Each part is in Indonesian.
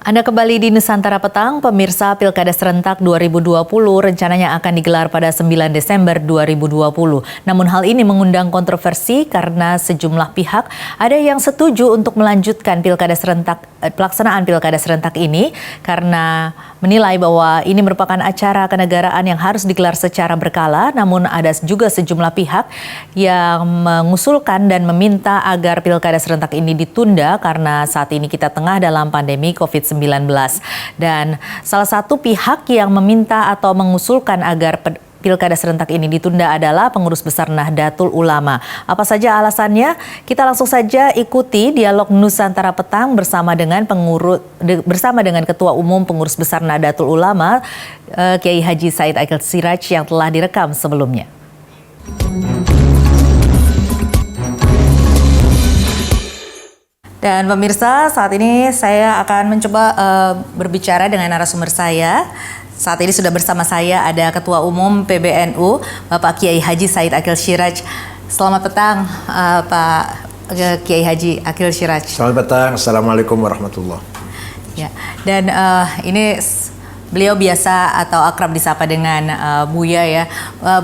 Anda kembali di Nusantara Petang, pemirsa. Pilkada Serentak 2020 rencananya akan digelar pada 9 Desember 2020. Namun hal ini mengundang kontroversi karena sejumlah pihak ada yang setuju untuk melanjutkan pelaksanaan Pilkada Serentak ini karena menilai bahwa ini merupakan acara kenegaraan yang harus digelar secara berkala. Namun ada juga sejumlah pihak yang mengusulkan dan meminta agar Pilkada Serentak ini ditunda karena saat ini kita tengah dalam pandemi COVID-19. Dan salah satu pihak yang meminta atau mengusulkan agar Pilkada Serentak ini ditunda adalah Pengurus Besar Nahdlatul Ulama. Apa saja alasannya? Kita langsung saja ikuti dialog Nusantara Petang bersama dengan Ketua Umum Pengurus Besar Nahdlatul Ulama, Kiai Haji Said Akil Siraj, yang telah direkam sebelumnya. Dan pemirsa, saat ini saya akan mencoba berbicara dengan narasumber saya. Saat ini sudah bersama saya ada Ketua Umum PBNU, Bapak Kiai Haji Said Akil Siraj. Selamat petang, Pak Kiai Haji Akil Siraj. Selamat petang, Assalamualaikum warahmatullahi. Ya, dan ini beliau biasa atau akrab disapa dengan Buya ya.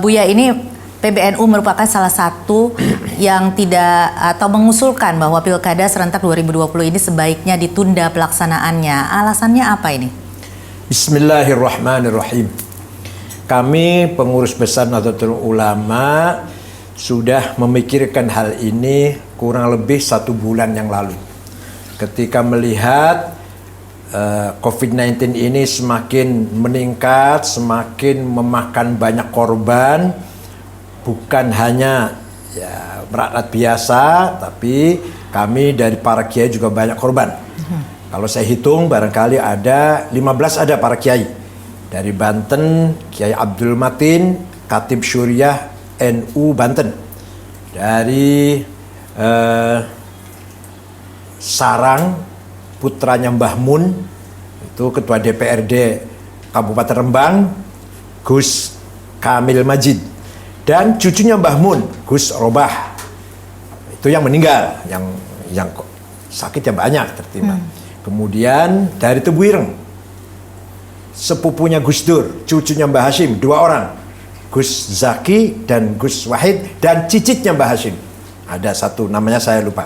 Buya, ini PBNU merupakan salah satu yang tidak atau mengusulkan bahwa Pilkada Serentak 2020 ini sebaiknya ditunda pelaksanaannya. Alasannya apa ini? Bismillahirrahmanirrahim. Kami Pengurus Besar Nahdlatul Ulama sudah memikirkan hal ini kurang lebih 1 bulan yang lalu. Ketika melihat COVID-19 ini semakin meningkat, semakin memakan banyak korban, bukan hanya rakyat biasa, tapi kami dari para kiai juga banyak korban. Kalau saya hitung barangkali ada 15 ada para kiai. Dari Banten, Kiai Abdul Matin, Khatib Syuriah NU Banten. Dari Sarang, putranya Mbah Mun, itu Ketua DPRD Kabupaten Rembang, Gus Kamil Majid. Dan cucunya Mbah Mun, Gus Robah, itu yang meninggal, yang sakitnya banyak tertimpa. Kemudian dari Tebuireng, sepupunya Gus Dur, cucunya Mbah Hashim, 2 orang, Gus Zaki dan Gus Wahid, dan cicitnya Mbah Hashim, ada 1 namanya saya lupa.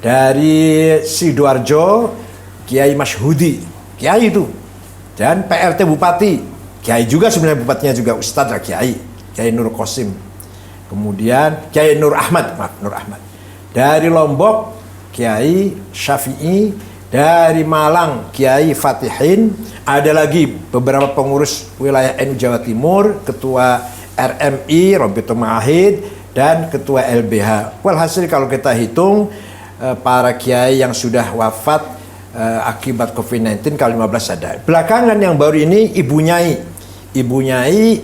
Dari Sidoarjo, Kiai Masyhudi, Kiai itu, dan PRT Bupati, Kiai juga sebenarnya, bupatinya juga Ustadz lah, Kiai Nur Qasim. Kemudian Kiai Nur Ahmad. Dari Lombok, Kiai Syafi'i. Dari Malang, Kiai Fatihin. Ada lagi beberapa pengurus wilayah NU Jawa Timur, Ketua RMI, Robitul Ma'ahid, dan Ketua LBH. Walhasil kalau kita hitung, para kiai yang sudah wafat akibat COVID-19 kalau 15 ada. Belakangan yang baru ini Ibu Nyai,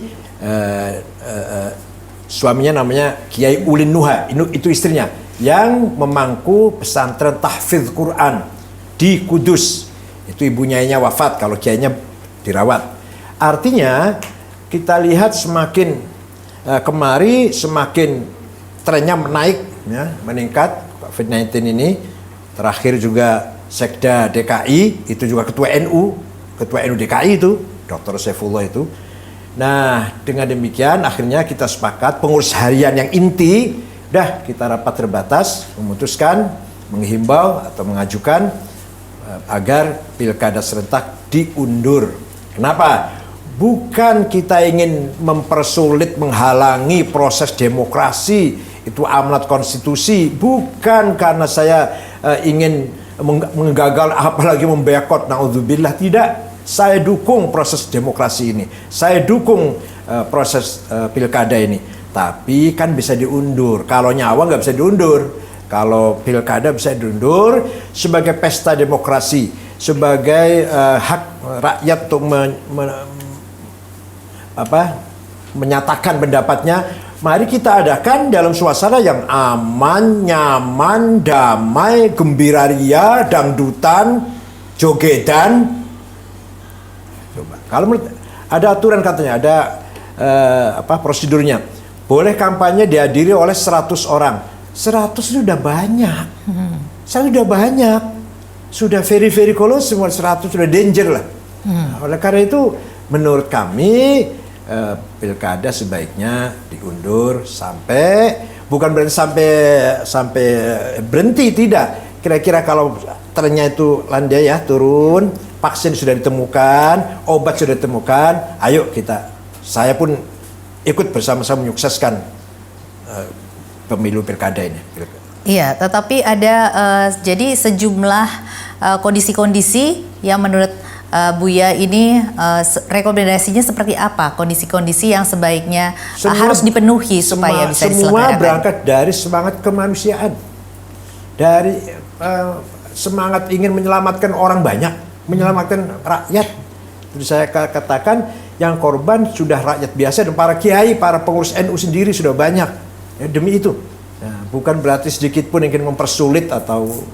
suaminya namanya Kiai Ulin Nuha, itu istrinya, yang memangku pesantren tahfidz Quran di Kudus. Itu Ibu Nyainya wafat, kalau kiainya dirawat. Artinya kita lihat semakin kemari semakin trennya menaik, ya, meningkat COVID-19 ini. Terakhir juga Sekda DKI, itu juga Ketua NU DKI itu, Dr. Saifullah itu. Nah, dengan demikian akhirnya kita sepakat pengurus harian yang inti, kita rapat terbatas memutuskan, menghimbau atau mengajukan agar Pilkada Serentak diundur. Kenapa? Bukan kita ingin mempersulit, menghalangi proses demokrasi, itu amanat konstitusi. Bukan karena saya ingin menggagal, apalagi membekot, naudzubillah, tidak. Saya dukung proses demokrasi ini. Saya dukung proses pilkada ini. Tapi kan bisa diundur. Kalau nyawa nggak bisa diundur. Kalau pilkada bisa diundur sebagai pesta demokrasi, sebagai hak rakyat untuk menyatakan pendapatnya. Mari kita adakan dalam suasana yang aman, nyaman, damai, gembira ria, dangdutan, jogedan. Coba. Kalau ada aturan katanya, ada prosedurnya. Boleh kampanye dihadiri oleh 100 orang. 100 itu udah banyak. Saya udah banyak. sudah very close, semua 100 sudah danger lah. Nah, oleh karena itu menurut kami pilkada sebaiknya diundur sampai, bukan berarti sampai berhenti, tidak. Kira-kira kalau trennya itu landai ya, turun, vaksin sudah ditemukan, obat sudah ditemukan, ayo saya pun ikut bersama-sama menyukseskan pemilu pilkada ini. Iya, tetapi ada jadi sejumlah kondisi-kondisi yang menurut Buya ini rekomendasinya seperti apa? Kondisi-kondisi yang sebaiknya harus dipenuhi supaya bisa diselenggarakan. Semua berangkat dari semangat kemanusiaan, dari semangat ingin menyelamatkan orang banyak, menyelamatkan rakyat. Jadi saya katakan yang korban sudah rakyat biasa dan para kiai, para pengurus NU sendiri sudah banyak. Ya, demi itu. Nah, bukan berarti sedikit pun ingin mempersulit atau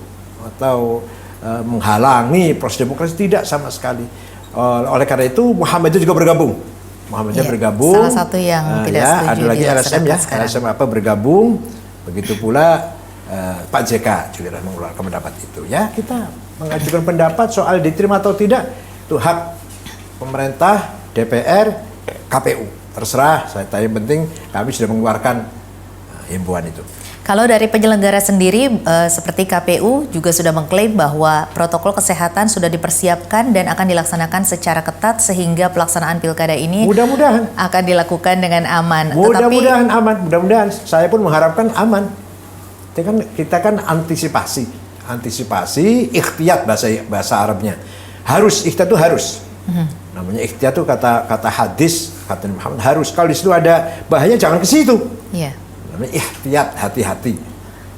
menghalangi proses demokrasi, tidak sama sekali. Oleh karena itu Muhammadiyah juga bergabung. Muhammadiyah bergabung. Salah satu yang tidak setuju. Ada lagi LSM ya, LSM bergabung. Begitu pula Pak JK juga mengeluarkan pendapat itu. Ya, kita mengajukan pendapat soal diterima atau tidak itu hak pemerintah, DPR, KPU. Terserah. Yang penting kami sudah mengeluarkan himbauan itu. Kalau dari penyelenggara sendiri, seperti KPU juga sudah mengklaim bahwa protokol kesehatan sudah dipersiapkan dan akan dilaksanakan secara ketat sehingga pelaksanaan pilkada ini mudah-mudahan akan dilakukan dengan aman. Mudah-mudahan aman. Mudah-mudahan. Saya pun mengharapkan aman. Kita kan antisipasi, ikhtiyat bahasa Arabnya. Harus, ikhtiyat itu harus. Namanya ikhtiyat itu kata hadis, kata Muhammad harus. Kalau di situ ada bahaya jangan ke situ. Iya. Ihtiyat, hati-hati.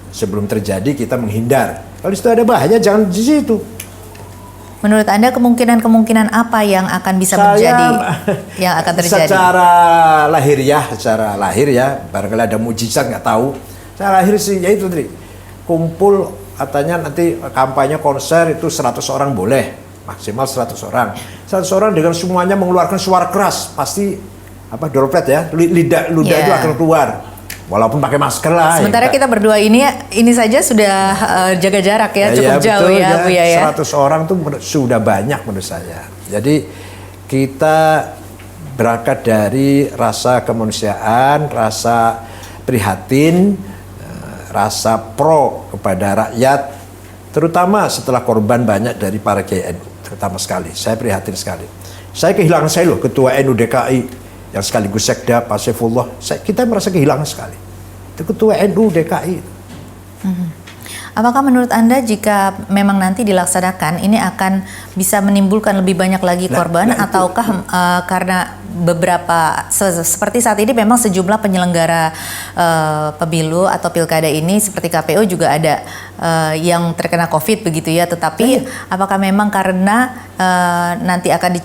Sebelum terjadi kita menghindar. Kalau di situ ada bahaya jangan di situ. Menurut Anda kemungkinan apa yang akan bisa yang akan terjadi? Secara lahir ya, barangkali ada mujizat nggak tahu. Secara lahir sih ya itu tadi. Kumpul katanya nanti kampanye konser itu 100 orang boleh, maksimal 100 orang. 100 orang dengan semuanya mengeluarkan suara keras, pasti droplet ya, ludah itu akan keluar. Walaupun pakai masker lah. Sementara ya, kita berdua ini saja sudah jaga jarak ya, cukup jauh betul, ya Bu ya. 100 orang tuh sudah banyak menurut saya. Jadi kita berangkat dari rasa kemanusiaan, rasa prihatin, rasa pro kepada rakyat, terutama setelah korban banyak dari para kiai NU, terutama sekali. Saya prihatin sekali. Saya kehilangan Ketua NU DKI yang sekaligus Sekda Pak Saifullah, kita merasa kehilangan sekali. Itu Ketua NU DKI. Apakah menurut Anda jika memang nanti dilaksanakan ini akan bisa menimbulkan lebih banyak lagi korban ataukah karena beberapa seperti saat ini memang sejumlah penyelenggara pemilu atau pilkada ini seperti KPU juga ada yang terkena COVID begitu ya, tetapi apakah memang karena nanti akan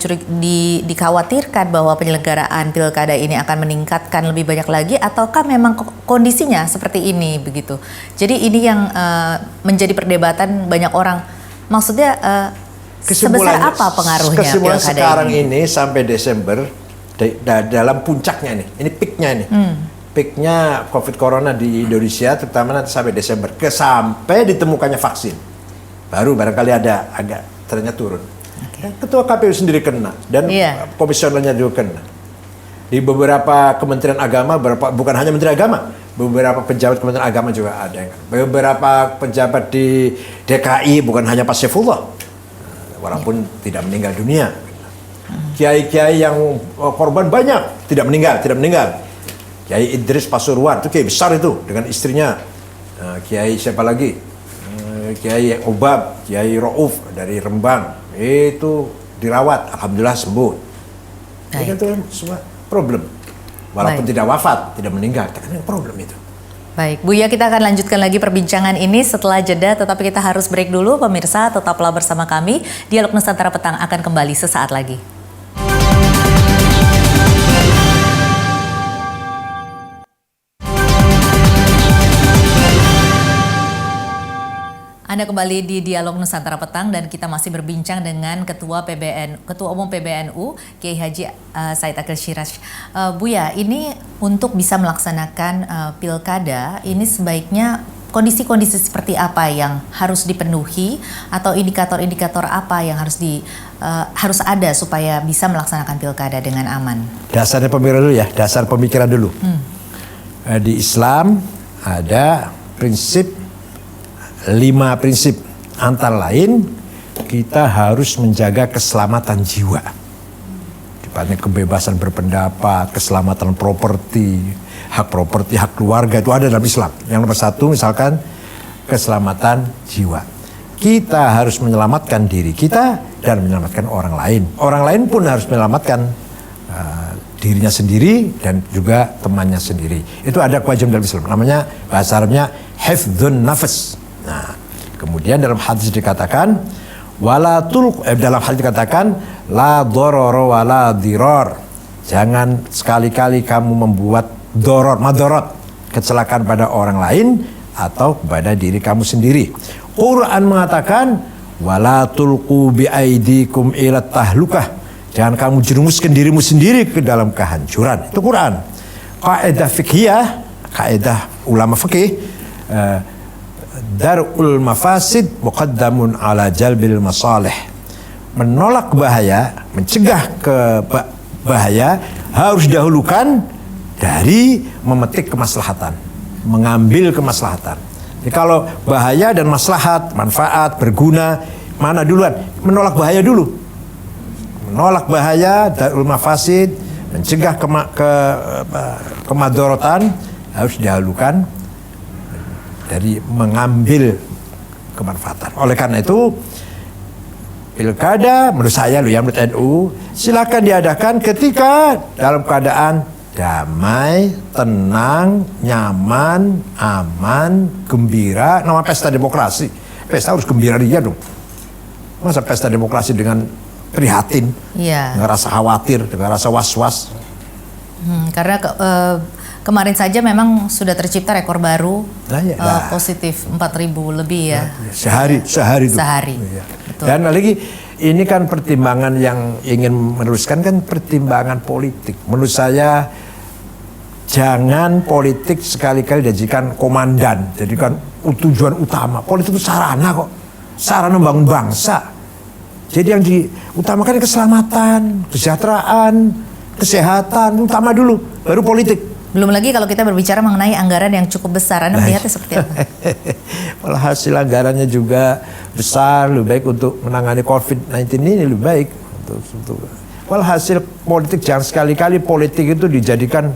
dikhawatirkan bahwa penyelenggaraan pilkada ini akan meningkatkan lebih banyak lagi ataukah memang kondisinya seperti ini begitu? Jadi ini yang menjadi perdebatan banyak orang. Maksudnya sebesar apa pengaruhnya kesimpulan pilkada sekarang ini sampai Desember dalam puncaknya ini peaknya ini. Peaknya COVID Corona di Indonesia terutama nanti sampai Desember sampai ditemukannya vaksin. Baru barangkali ada agak trennya turun. Ketua KPU sendiri kena dan komisionernya juga kena. Di beberapa kementerian agama, bukan hanya menteri agama, beberapa pejabat kementerian agama juga ada yang kena. Beberapa pejabat di DKI bukan hanya Pak Saifullah, walaupun tidak meninggal dunia. Kiai-kiai yang korban banyak tidak meninggal. Kiai Idris Pasuruan itu kiai besar itu dengan istrinya. Kiai siapa lagi? Kiai Obab, Kiai Rauf dari Rembang itu dirawat, alhamdulillah sembuh. Itu kan semua problem. Walaupun tidak wafat, tidak meninggal, tapi problem itu. Baik, Buya, kita akan lanjutkan lagi perbincangan ini setelah jeda, tetapi kita harus break dulu. Pemirsa, tetaplah bersama kami. Dialog Nusantara Petang akan kembali sesaat lagi. Anda kembali di Dialog Nusantara Petang dan kita masih berbincang dengan Ketua Umum PBNU, Kiai Haji Said Akil Siraj. Buya, ini untuk bisa melaksanakan pilkada, ini sebaiknya kondisi-kondisi seperti apa yang harus dipenuhi atau indikator-indikator apa yang harus ada supaya bisa melaksanakan pilkada dengan aman? Dasarnya pemikiran dulu ya, dasar pemikiran dulu. Di Islam ada prinsip, 5 prinsip. Antara lain kita harus menjaga keselamatan jiwa. Tepatnya kebebasan berpendapat, keselamatan properti, hak keluarga itu ada dalam Islam. Yang nomor 1 misalkan keselamatan jiwa. Kita harus menyelamatkan diri kita dan menyelamatkan orang lain. Orang lain pun harus menyelamatkan dirinya sendiri dan juga temannya sendiri. Itu ada kewajiban dalam Islam. Namanya bahasa Arabnya hifdzun nafas. Nah, kemudian dalam hadis dikatakan dalam hadis dikatakan la dororo wala dirar. Jangan sekali-kali kamu membuat madorot, kecelakaan pada orang lain atau kepada diri kamu sendiri. Quran mengatakan wala tulqu bi aidikum ila tahlukah. Jangan kamu jerumuskan dirimu sendiri ke dalam kehancuran. Itu Quran. Kaidah fiqhiyah, kaidah ulama fikih, darul mafasid muqaddamun ala jalbil masalih. Menolak bahaya, mencegah bahaya harus didahulukan dari memetik kemaslahatan, mengambil kemaslahatan. Jadi kalau bahaya dan maslahat, manfaat, berguna, mana duluan? Menolak bahaya dulu. Menolak bahaya, darul mafasid, mencegah kemadorotan harus didahulukan dari mengambil kemanfaatan. Oleh karena itu, pilkada menurut saya menurut NU silakan diadakan ketika dalam keadaan damai, tenang, nyaman, aman, gembira. Nama pesta demokrasi. Pesta harus gembira dia dong. Masa pesta demokrasi dengan prihatin, dengan rasa khawatir, dengan rasa was-was. Karena kemarin saja memang sudah tercipta rekor baru, positif 4.000 lebih ya. Sehari itu. Sehari. Ya. Betul. Dan lagi ini kan pertimbangan yang ingin meneruskan kan pertimbangan politik. Menurut saya jangan politik sekali-kali dijadikan komandan, jadikan tujuan utama. Politik itu sarana kok, sarana membangun bangsa. Jadi yang diutamakan keselamatan, kesejahteraan, kesehatan, utama dulu, baru politik. Belum lagi kalau kita berbicara mengenai anggaran yang cukup besar, Anda melihatnya seperti apa? Kalau hasil anggarannya juga besar, lebih baik untuk menangani COVID-19 ini lebih baik. Kalau hasil politik jangan sekali-kali politik itu dijadikan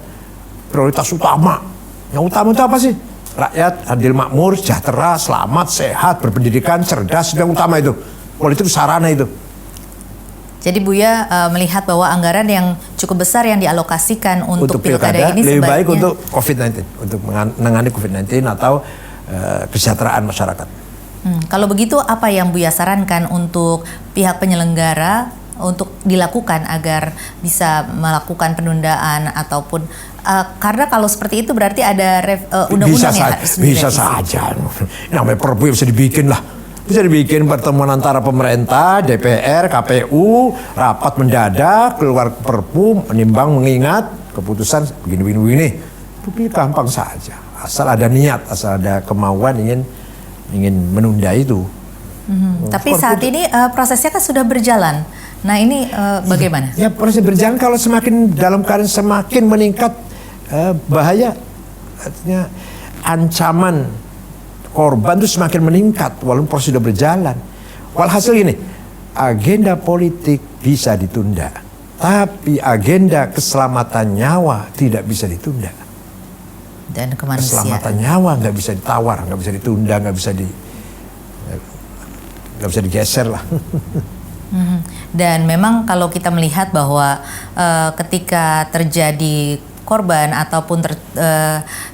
prioritas utama. Yang utama itu apa sih? Rakyat adil makmur, sejahtera, selamat, sehat, berpendidikan, cerdas, itu yang utama itu. Politik itu sarana itu. Jadi Buya melihat bahwa anggaran yang cukup besar yang dialokasikan untuk pilkada ini lebih sebaiknya baik untuk COVID-19, untuk menangani COVID-19 atau kesejahteraan masyarakat. Kalau begitu apa yang Buya sarankan untuk pihak penyelenggara untuk dilakukan agar bisa melakukan penundaan ataupun karena kalau seperti itu berarti ada undang-undang yang harus direvisi. Bisa saja. Namanya perpu bisa dibikin lah. Bisa dibikin pertemuan antara pemerintah, DPR, KPU, rapat mendadak, keluar perpu, menimbang, mengingat keputusan begini. Itu gampang saja. Asal ada niat, asal ada kemauan ingin menunda itu. Tapi saat ini prosesnya kan sudah berjalan. Nah ini bagaimana? Ya proses berjalan kalau semakin dalam keadaan semakin meningkat bahaya, artinya ancaman korban itu semakin meningkat walaupun proses sudah berjalan. Walhasil ini, agenda politik bisa ditunda, tapi agenda keselamatan nyawa tidak bisa ditunda. Dan kemanusiaan. Keselamatan nyawa nggak bisa ditawar, nggak bisa ditunda, nggak bisa digeser lah. Dan memang kalau kita melihat bahwa ketika terjadi korban ataupun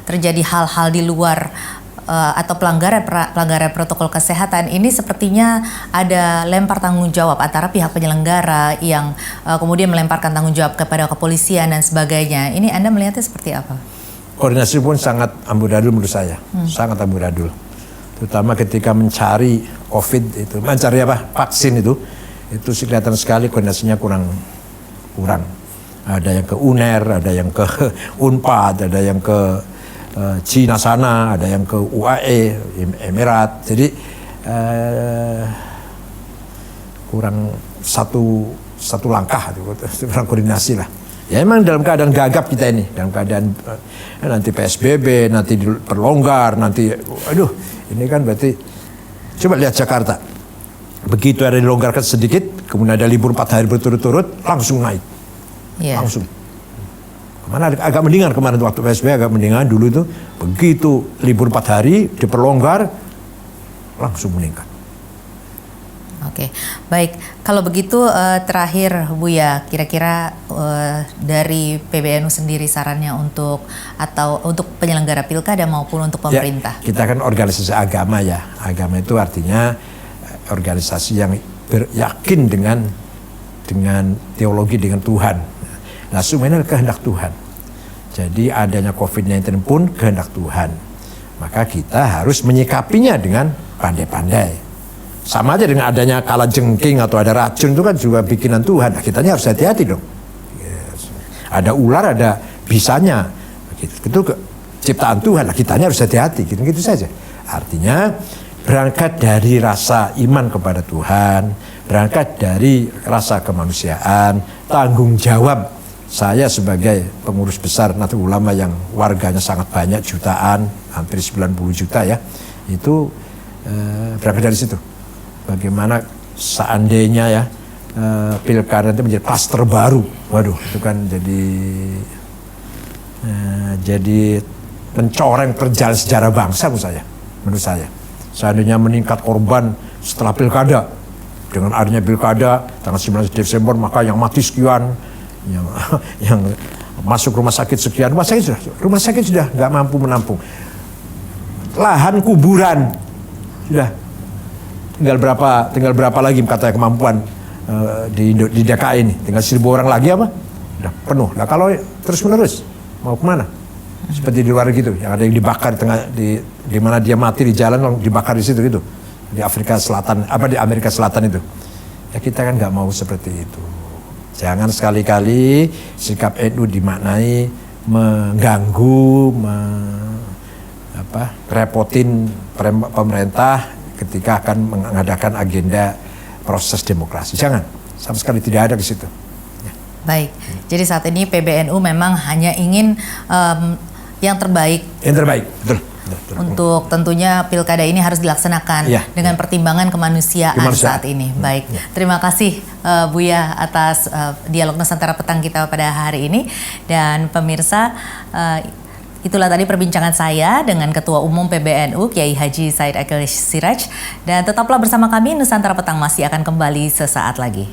terjadi hal-hal di luar atau pelanggaran protokol kesehatan ini sepertinya ada lempar tanggung jawab antara pihak penyelenggara yang kemudian melemparkan tanggung jawab kepada kepolisian dan sebagainya. Ini Anda melihatnya seperti apa? Koordinasi pun sangat amburadul menurut saya, sangat amburadul. Terutama ketika mencari COVID itu, mencari vaksin itu kelihatan sekali koordinasinya kurang. Ada yang ke UNER, ada yang ke UNPAD, ada yang ke Cina sana, ada yang ke UAE, Emirat. Jadi kurang satu langkah, kurang koordinasi lah. Ya emang dalam keadaan gagap kita ini, dalam keadaan nanti PSBB, nanti diperlonggar, nanti, aduh, ini kan berarti, coba lihat Jakarta, begitu ada dilonggarkan sedikit, kemudian ada libur 4 hari berturut-turut, langsung naik, langsung. Kemana agak mendingan kemarin waktu PSBB agak mendingan, dulu itu begitu libur 4 hari diperlonggar, langsung meningkat. Oke, baik. Kalau begitu terakhir Buya, kira-kira dari PBNU sendiri sarannya untuk penyelenggara pilkada maupun untuk pemerintah? Ya, kita kan organisasi agama ya. Agama itu artinya organisasi yang yakin dengan teologi, dengan Tuhan. Nah, semuanya adalah kehendak Tuhan. Jadi adanya COVID-19 pun kehendak Tuhan. Maka kita harus menyikapinya dengan pandai-pandai. Sama aja dengan adanya kalajengking atau ada racun, itu kan juga bikinan Tuhan. Nah, kitanya harus hati-hati dong. Yes. Ada ular, ada bisanya. Itu ciptaan Tuhan. Nah, kitanya harus hati-hati. Gitu saja. Artinya berangkat dari rasa iman kepada Tuhan, berangkat dari rasa kemanusiaan, tanggung jawab saya sebagai pengurus besar Nahdlatul Ulama yang warganya sangat banyak, jutaan, hampir 90 juta ya. Itu berangkat dari situ. Bagaimana seandainya ya pilkada itu menjadi klaster baru, waduh itu kan jadi mencoreng perjalanan sejarah bangsa menurut saya. Seandainya meningkat korban setelah pilkada, dengan adanya pilkada tanggal 19 Desember maka yang mati sekian, yang masuk rumah sakit sekian, rumah sakit sudah nggak mampu menampung, lahan kuburan sudah. Tinggal berapa lagi katanya kemampuan di DKI ini, tinggal 1.000 orang lagi apa? Udah penuh. Nah kalau terus menerus mau kemana? Seperti di luar gitu, yang ada yang dibakar di mana dia mati di jalan dibakar di situ gitu, di Afrika Selatan di Amerika Selatan itu. Ya kita kan nggak mau seperti itu. Jangan sekali-kali sikap NU dimaknai mengganggu, repotin pemerintah ketika akan mengadakan agenda proses demokrasi. Jangan, sama sekali tidak ada di situ. Ya. Baik, jadi saat ini PBNU memang hanya ingin yang terbaik. Yang terbaik, betul. Untuk tentunya pilkada ini harus dilaksanakan dengan pertimbangan kemanusiaan saat ini. Baik, terima kasih Buya atas dialog Nusantara Petang kita pada hari ini. Dan pemirsa, itulah tadi perbincangan saya dengan Ketua Umum PBNU Kiai Haji Said Akil Siraj. Dan tetaplah bersama kami, Nusantara Petang masih akan kembali sesaat lagi.